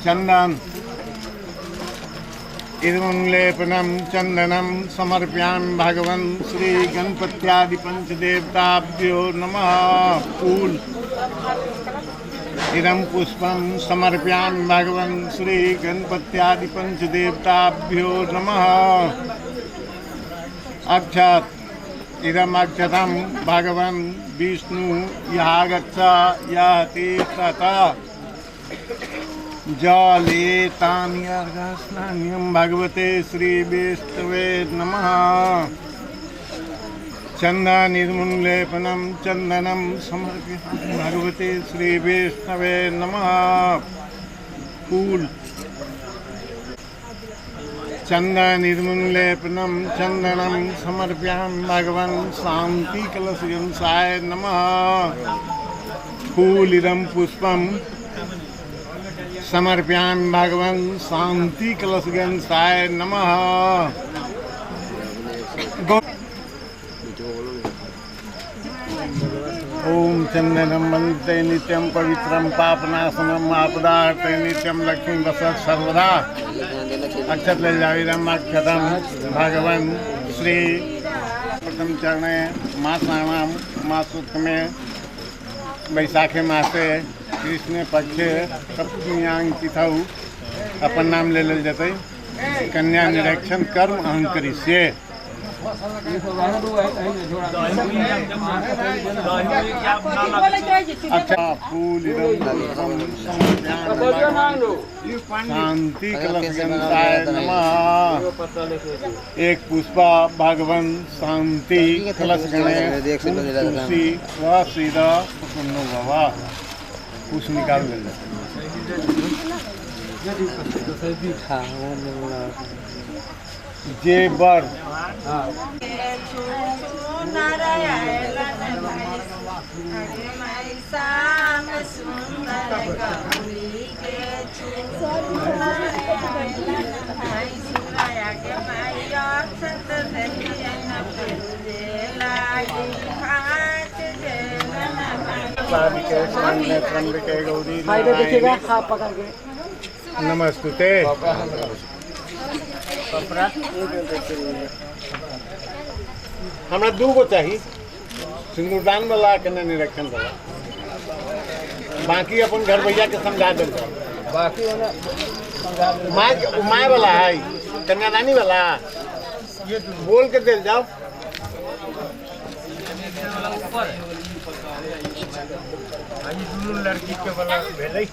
चंदन इदमुल्लेपनं चंदनं समर्पयामि भगवन् श्री गणपत्यादि पंचदेवताभ्यो नमः। फूल इदं पुष्पं समर्पयामि भगवन् श्री गणपत्यादि पंचदेवताभ्यो नमः। अक्षत इदम् अक्षतं भगवन् विष्णु यागच्छ याति तथा जले तानि अर्घस्नान्यं भगवते श्री विष्णवे नमः। चन्दनिर्मुल्लेपनं चन्दनं समर्पयामि भगवते श्री विष्णवे नमः। फूल चन्दनिर्मुल्लेपनं चन्दनं समर्पयामि भगवन् शान्ति कलशगणेशाय नमः। फूल इदं पुष्पं समर्पयामि भगवन् शान्ति कलशगणेशाय नमः। ओम चंदनं वन्दते नित्यं पवित्रं पापनाशनं आपदार्थे नित्यं लक्ष्मी वसत् सर्वदा। अक्षत ले जाविदम् अक्षतं भगवन् श्री प्रथम चरणे मासानां मासोत्तमे वैशाखे मासे कृष्ण पक्षे सप्तम्यां तिथौ अपन नाम ले लेल जेतै। कन्या निरीक्षण कर्म अहं करिष्ये। अच्छा फूल शांति कलशगणेशाय नमः। एक पुष्पा भगवन् शांति कलशगणेश तुलसी व सीधा प्रसन्न भवा। कुछ निकाल ले जे बर नमस्ते। हमरा दूगो चाहिए, सिंदूरदान वाला कन्या निरीक्षण वाला। बाकी अपन घर भैया के समझा दे। बाकी माय वाला है, कन्यादानी वाला ये बोल के दे जाओ। दोनों लड़की के वाला भेलै।